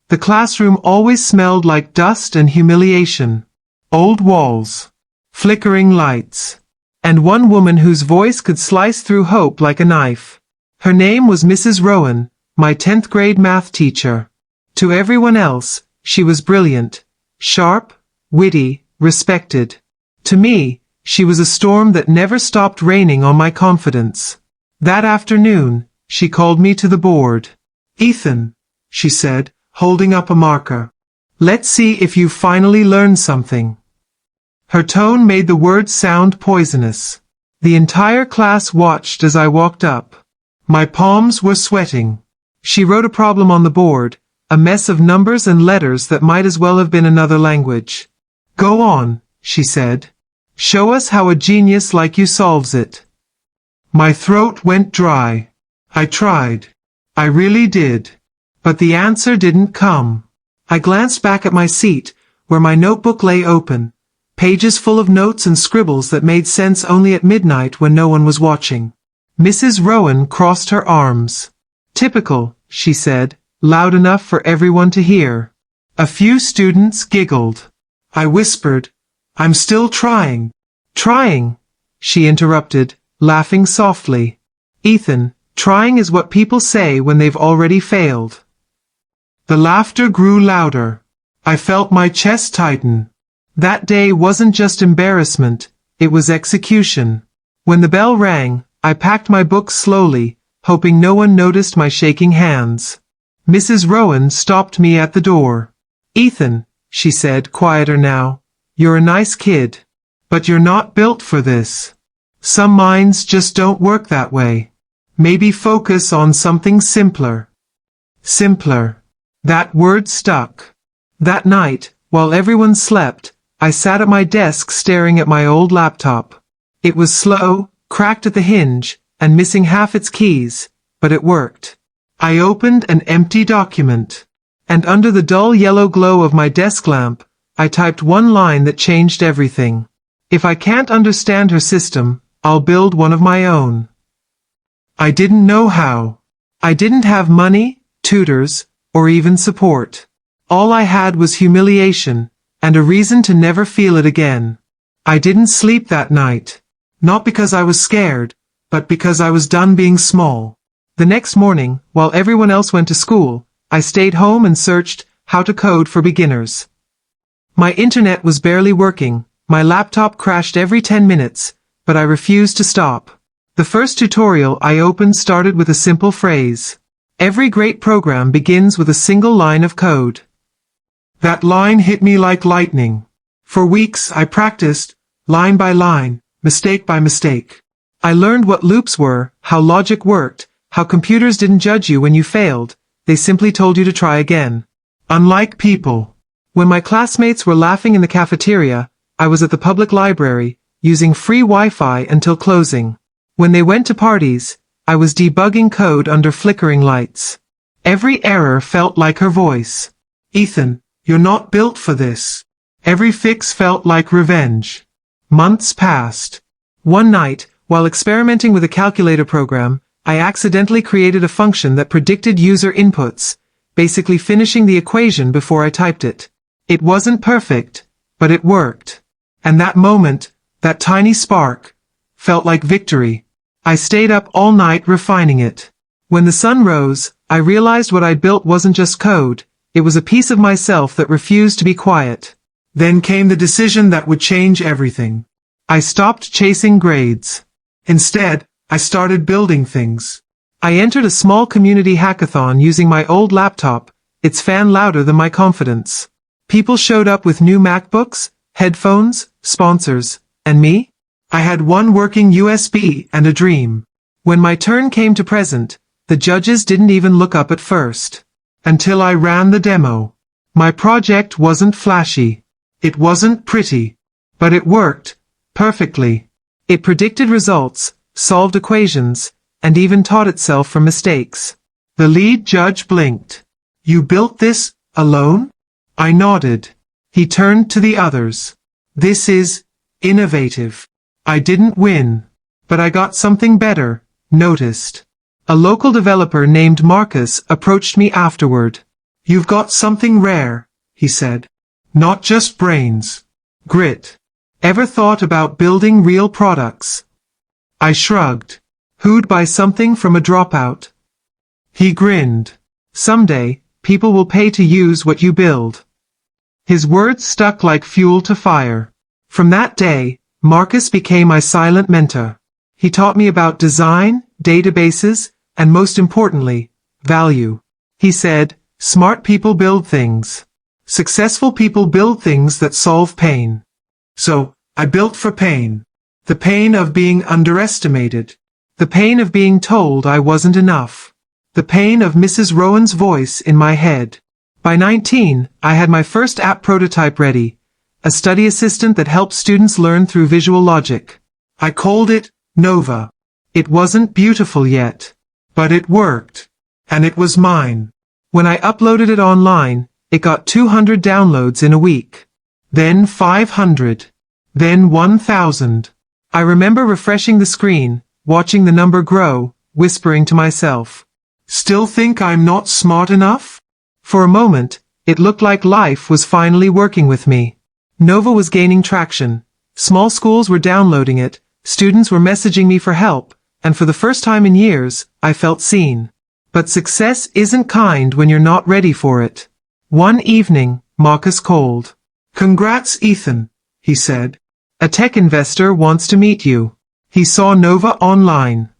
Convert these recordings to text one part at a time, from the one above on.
The classroom always smelled like dust and humiliation. Old walls, flickering lights, and one woman whose voice could slice through hope like a knife. Her name was Mrs. Rowan, my 10th grade math teacher. To everyone else, she was brilliant, sharp, witty, respected. To me, she was a storm that never stopped raining on my confidence. That afternoon, she called me to the board. "Ethan," she said, holding up a marker. "Let's see if you've finally learned something." Her tone made the words sound poisonous. The entire class watched as I walked up. My palms were sweating. She wrote a problem on the board, a mess of numbers and letters that might as well have been another language. "Go on," she said. "Show us how a genius like you solves it." My throat went dry. I tried. I really did. But the answer didn't come. I glanced back at my seat, where my notebook lay open, pages full of notes and scribbles that made sense only at midnight when no one was watching. Mrs. Rowan crossed her arms. "Typical," she said, loud enough for everyone to hear. A few students giggled. I whispered, "I'm still trying." "Trying," she interrupted, laughing softly. "Ethan, trying is what people say when they've already failed." The laughter grew louder. I felt my chest tighten. That day wasn't just embarrassment, it was execution. When the bell rang, I packed my books slowly, hoping no one noticed my shaking hands. Mrs. Rowan stopped me at the door. "Ethan," she said, quieter now, "you're a nice kid. But you're not built for this. Some minds just don't work that way. Maybe focus on something simpler." Simpler. That word stuck. That night, while everyone slept, I sat at my desk staring at my old laptop. It was slow, cracked at the hinge, and missing half its keys, but it worked. I opened an empty document. And under the dull yellow glow of my desk lamp, I typed one line that changed everything. "If I can't understand her system, I'll build one of my own." I didn't know how. I didn't have money, tutors, or even support. All I had was humiliation, and a reason to never feel it again. I didn't sleep that night. Not because I was scared, but because I was done being small. The next morning, while everyone else went to school, I stayed home and searched how to code for beginners. My internet was barely working, my laptop crashed every 10 minutes, but I refused to stop. The first tutorial I opened started with a simple phrase. Every great program begins with a single line of code. That line hit me like lightning. For weeks I practiced, line by line, mistake by mistake. I learned what loops were, how logic worked, how computers didn't judge you when you failed, they simply told you to try again. Unlike people. When my classmates were laughing in the cafeteria, I was at the public library, using free Wi-Fi until closing. When they went to parties, I was debugging code under flickering lights. Every error felt like her voice. "Ethan, you're not built for this." Every fix felt like revenge. Months passed. One night, while experimenting with a calculator program, I accidentally created a function that predicted user inputs, basically finishing the equation before I typed it. It wasn't perfect, but it worked. And that moment, that tiny spark, felt like victory. I stayed up all night refining it. When the sun rose, I realized what I built wasn't just code, it was a piece of myself that refused to be quiet. Then came the decision that would change everything. I stopped chasing grades. Instead, I started building things. I entered a small community hackathon using my old laptop, its fan louder than my confidence. People showed up with new MacBooks, headphones, sponsors, and me? I had one working USB and a dream. When my turn came to present, the judges didn't even look up at first. Until I ran the demo. My project wasn't flashy. It wasn't pretty. But it worked. Perfectly. It predicted results, solved equations, and even taught itself from mistakes. The lead judge blinked. "You built this, alone?" I nodded. He turned to the others. "This is innovative." I didn't win. But I got something better, noticed. A local developer named Marcus approached me afterward. You've got something rare, he said. Not just brains. Grit. Ever thought about building real products? I shrugged. Who'd buy something from a dropout? He grinned. Someday, people will pay to use what you build. His words stuck like fuel to fire. From that day, Marcus became my silent mentor. He taught me about design, databases, and most importantly, value. He said, smart people build things. Successful people build things that solve pain. So, I built for pain. The pain of being underestimated. The pain of being told I wasn't enough. The pain of Mrs. Rowan's voice in my head. By 19, I had my first app prototype ready, a study assistant that helped students learn through visual logic. I called it Nova. It wasn't beautiful yet, but it worked. And it was mine. When I uploaded it online, it got 200 downloads in a week. Then 500. Then 1,000. I remember refreshing the screen, watching the number grow, whispering to myself, "Still think I'm not smart enough?" For a moment, it looked like life was finally working with me. Nova was gaining traction. Small schools were downloading it, students were messaging me for help, and for the first time in years, I felt seen. But success isn't kind when you're not ready for it. One evening, Marcus called. "Congrats, Ethan," he said. "A tech investor wants to meet you. He saw Nova online."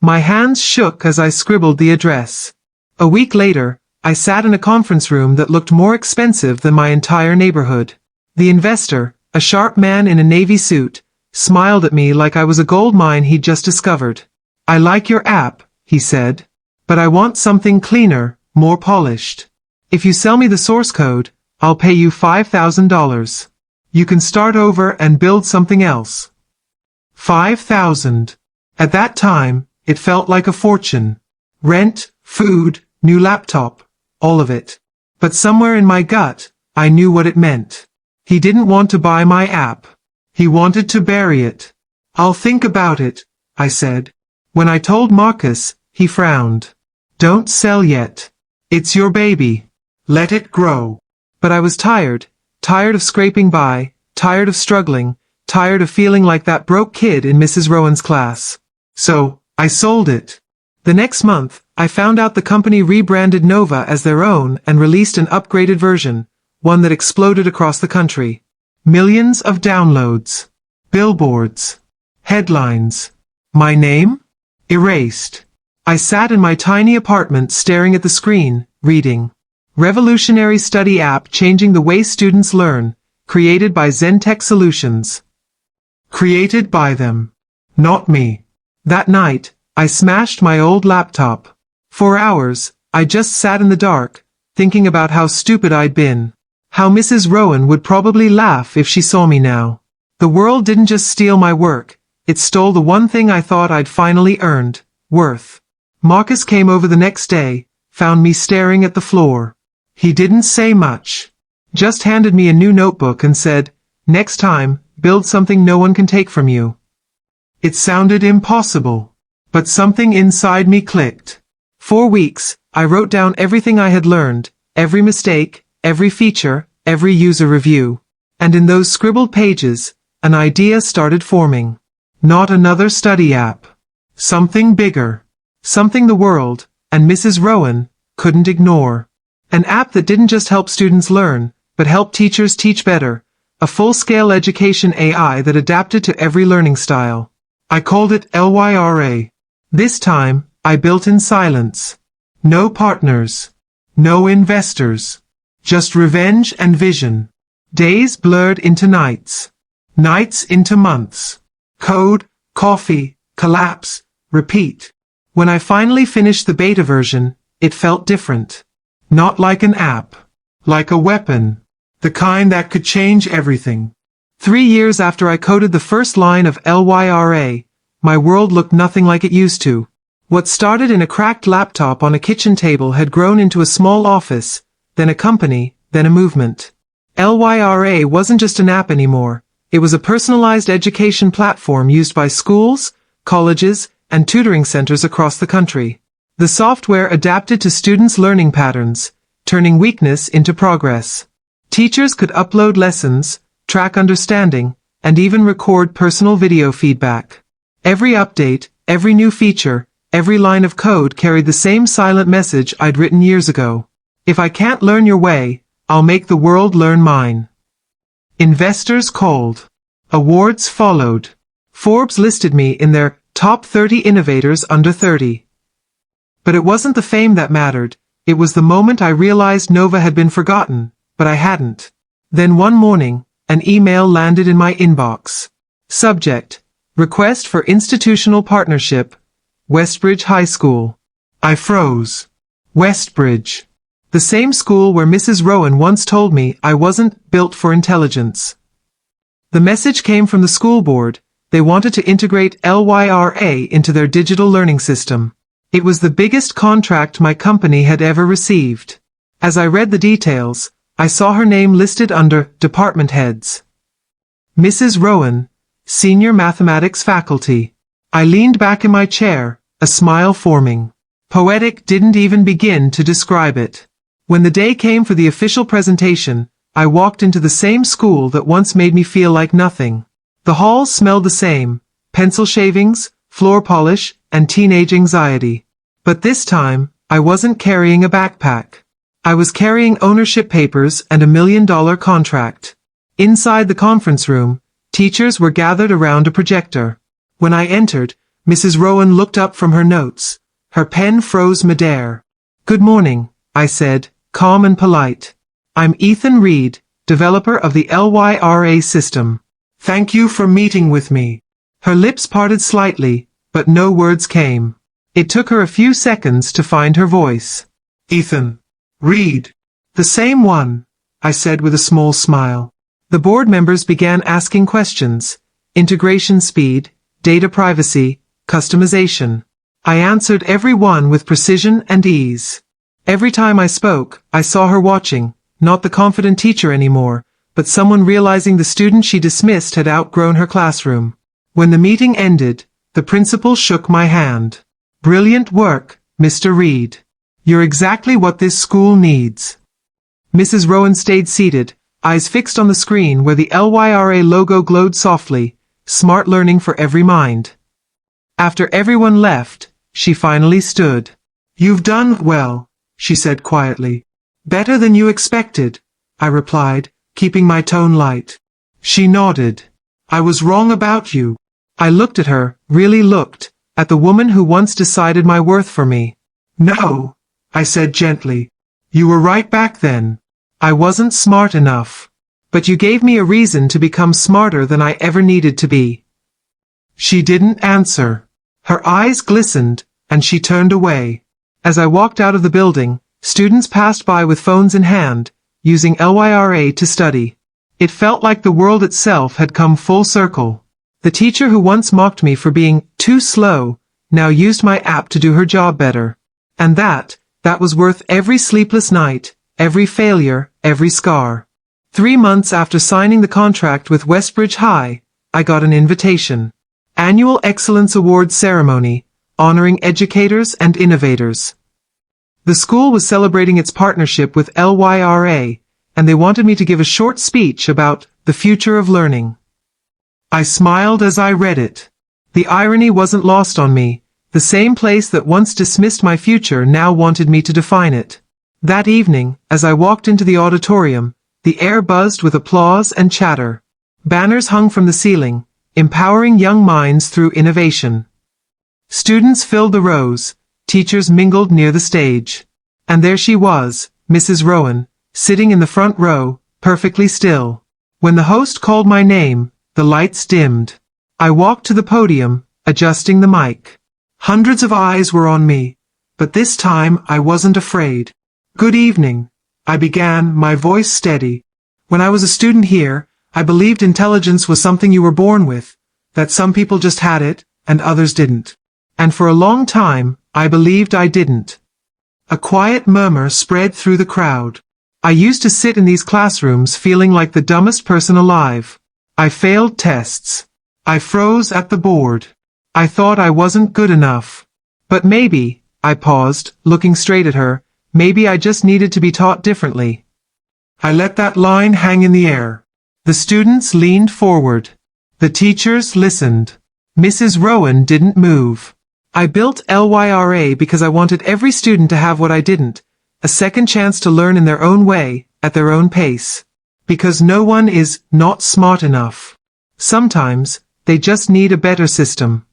My hands shook as I scribbled the address. A week later, I sat in a conference room that looked more expensive than my entire neighborhood. The investor, a sharp man in a navy suit, smiled at me like I was a gold mine he'd just discovered. "I like your app," he said, "but I want something cleaner, more polished. If you sell me the source code, I'll pay you $5,000. You can start over and build something else." 5,000. At that time, it felt like a fortune. Rent, food, new laptop, all of it. But somewhere in my gut, I knew what it meant. He didn't want to buy my app. He wanted to bury it. "I'll think about it," I said. When I told Marcus, he frowned. "Don't sell yet. It's your baby. Let it grow." But I was tired of scraping by, tired of struggling, tired of feeling like that broke kid in Mrs. Rowan's class. So, I sold it. The next month, I found out the company rebranded Nova as their own and released an upgraded version, one that exploded across the country. Millions of downloads. Billboards. Headlines. My name? Erased. I sat in my tiny apartment staring at the screen, reading. Revolutionary study app changing the way students learn, created by Zentech Solutions. Created by them. Not me. That night, I smashed my old laptop. For hours, I just sat in the dark, thinking about how stupid I'd been. How Mrs. Rowan would probably laugh if she saw me now. The world didn't just steal my work, it stole the one thing I thought I'd finally earned, worth. Marcus came over the next day, found me staring at the floor. He didn't say much. Just handed me a new notebook and said, "Next time, build something no one can take from you." It sounded impossible. But something inside me clicked. 4 weeks, I wrote down everything I had learned, every mistake, every feature, every user review. And in those scribbled pages, an idea started forming. Not another study app. Something bigger. Something the world, and Mrs. Rowan, couldn't ignore. An app that didn't just help students learn, but helped teachers teach better. A full-scale education AI that adapted to every learning style. I called it LYRA. This time, I built in silence. No partners. No investors. Just revenge and vision. Days blurred into nights. Nights into months. Code, coffee, collapse, repeat. When I finally finished the beta version, it felt different. Not like an app. Like a weapon. The kind that could change everything. 3 years after I coded the first line of LYRA, my world looked nothing like it used to. What started in a cracked laptop on a kitchen table had grown into a small office, then a company, then a movement. LYRA wasn't just an app anymore. It was a personalized education platform used by schools, colleges, and tutoring centers across the country. The software adapted to students' learning patterns, turning weakness into progress. Teachers could upload lessons, track understanding, and even record personal video feedback. Every update, every new feature, every line of code carried the same silent message I'd written years ago. If I can't learn your way, I'll make the world learn mine. Investors called. Awards followed. Forbes listed me in their top 30 innovators under 30. But it wasn't the fame that mattered. It was the moment I realized Nova had been forgotten, but I hadn't. Then one morning, an email landed in my inbox. Subject: Request for Institutional Partnership, Westbridge High School. I froze. Westbridge. The same school where Mrs. Rowan once told me I wasn't built for intelligence. The message came from the school board. They wanted to integrate LYRA into their digital learning system. It was the biggest contract my company had ever received. As I read the details, I saw her name listed under department heads. Mrs. Rowan, Senior Mathematics Faculty. I leaned back in my chair, a smile forming. Poetic didn't even begin to describe it. When the day came for the official presentation, I walked into the same school that once made me feel like nothing. The halls smelled the same: pencil shavings, floor polish, and teenage anxiety. But this time, I wasn't carrying a backpack. I was carrying ownership papers and $1 million contract. Inside the conference room, teachers were gathered around a projector. When I entered, Mrs. Rowan looked up from her notes. Her pen froze midair. "Good morning," I said, calm and polite. "I'm Ethan Reed, developer of the LYRA system. Thank you for meeting with me." Her lips parted slightly, but no words came. It took her a few seconds to find her voice. "Ethan Reed. The same one," I said with a small smile. The board members began asking questions. Integration speed, data privacy, customization. I answered every one with precision and ease. Every time I spoke, I saw her watching, not the confident teacher anymore, but someone realizing the student she dismissed had outgrown her classroom. When the meeting ended, the principal shook my hand. "Brilliant work, Mr. Reed. You're exactly what this school needs." Mrs. Rowan stayed seated, eyes fixed on the screen where the LYRA logo glowed softly, smart learning for every mind. After everyone left, she finally stood. "You've done well," she said quietly. "Better than you expected," I replied, keeping my tone light. She nodded. "I was wrong about you." I looked at her, really looked, at the woman who once decided my worth for me. "No," I said gently. "You were right back then. I wasn't smart enough. But you gave me a reason to become smarter than I ever needed to be." She didn't answer. Her eyes glistened, and she turned away. As I walked out of the building, students passed by with phones in hand, using LYRA to study. It felt like the world itself had come full circle. The teacher who once mocked me for being too slow, now used my app to do her job better. And that was worth every sleepless night, every failure, every scar. 3 months after signing the contract with Westbridge High, I got an invitation. Annual Excellence Awards ceremony, honoring educators and innovators. The school was celebrating its partnership with LYRA, and they wanted me to give a short speech about the future of learning. I smiled as I read it. The irony wasn't lost on me. The same place that once dismissed my future now wanted me to define it. That evening, as I walked into the auditorium, the air buzzed with applause and chatter. Banners hung from the ceiling, empowering young minds through innovation. Students filled the rows, teachers mingled near the stage. And there she was, Mrs. Rowan, sitting in the front row, perfectly still. When the host called my name, the lights dimmed. I walked to the podium, adjusting the mic. Hundreds of eyes were on me, but this time I wasn't afraid. "Good evening," I began, my voice steady. "When I was a student here, I believed intelligence was something you were born with, that some people just had it, and others didn't. And for a long time, I believed I didn't." A quiet murmur spread through the crowd. I used to sit in these classrooms feeling like the dumbest person alive. I failed tests. I froze at the board. I thought I wasn't good enough. But maybe, I paused, looking straight at her, Maybe I just needed to be taught differently. I let that line hang in the air. The students leaned forward. The teachers listened. Mrs. Rowan didn't move. I built LYRA because I wanted every student to have what I didn't, a second chance to learn in their own way, at their own pace. Because no one is not smart enough. Sometimes, they just need a better system.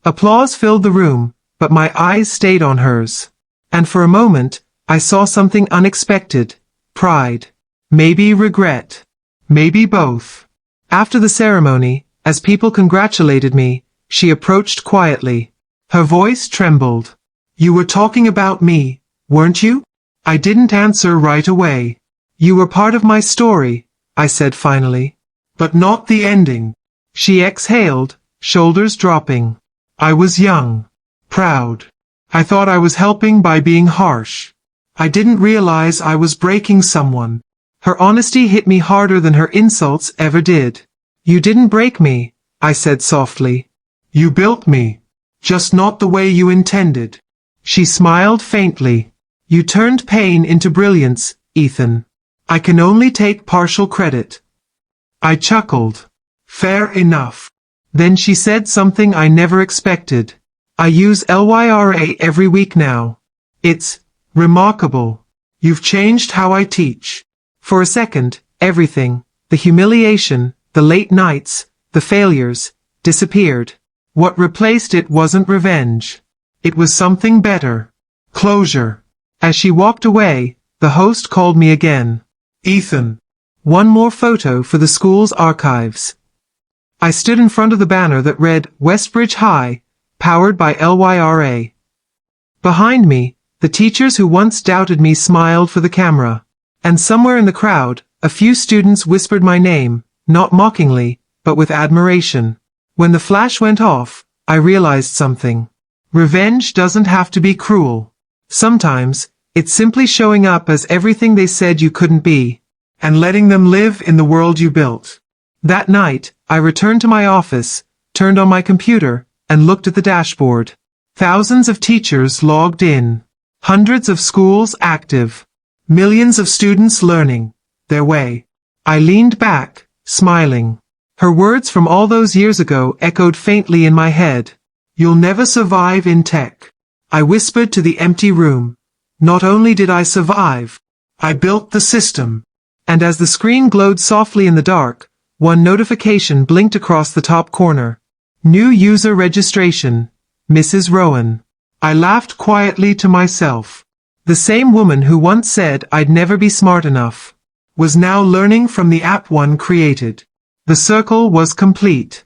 Applause filled the room, but my eyes stayed on hers. And for a moment, I saw something unexpected. Pride. Maybe regret. Maybe both. After the ceremony, as people congratulated me, she approached quietly. Her voice trembled. You were talking about me, weren't you? I didn't answer right away. You were part of my story, I said finally. But not the ending. She exhaled, shoulders dropping. I was young. Proud. I thought I was helping by being harsh. I didn't realize I was breaking someone. Her honesty hit me harder than her insults ever did. You didn't break me, I said softly. You built me. Just not the way you intended. She smiled faintly. You turned pain into brilliance, Ethan. I can only take partial credit. I chuckled. Fair enough. Then she said something I never expected. I use LYRA every week now. It's remarkable. You've changed how I teach. For a second, everything, the humiliation, the late nights, the failures, disappeared. What replaced it wasn't revenge. It was something better. Closure. As she walked away, the host called me again. Ethan. One more photo for the school's archives. I stood in front of the banner that read Westbridge High, powered by LYRA. Behind me, the teachers who once doubted me smiled for the camera. And somewhere in the crowd, a few students whispered my name, not mockingly, but with admiration. When the flash went off, I realized something. Revenge doesn't have to be cruel. Sometimes, it's simply showing up as everything they said you couldn't be, and letting them live in the world you built. That night, I returned to my office, turned on my computer, and looked at the dashboard. Thousands of teachers logged in. Hundreds of schools active. Millions of students learning their way. I leaned back, smiling. Her words from all those years ago echoed faintly in my head. You'll never survive in tech. I whispered to the empty room. Not only did I survive, I built the system. And as the screen glowed softly in the dark, one notification blinked across the top corner. New user registration, Mrs. Rowan. I laughed quietly to myself. The same woman who once said I'd never be smart enough was now learning from the app one created. The circle was complete.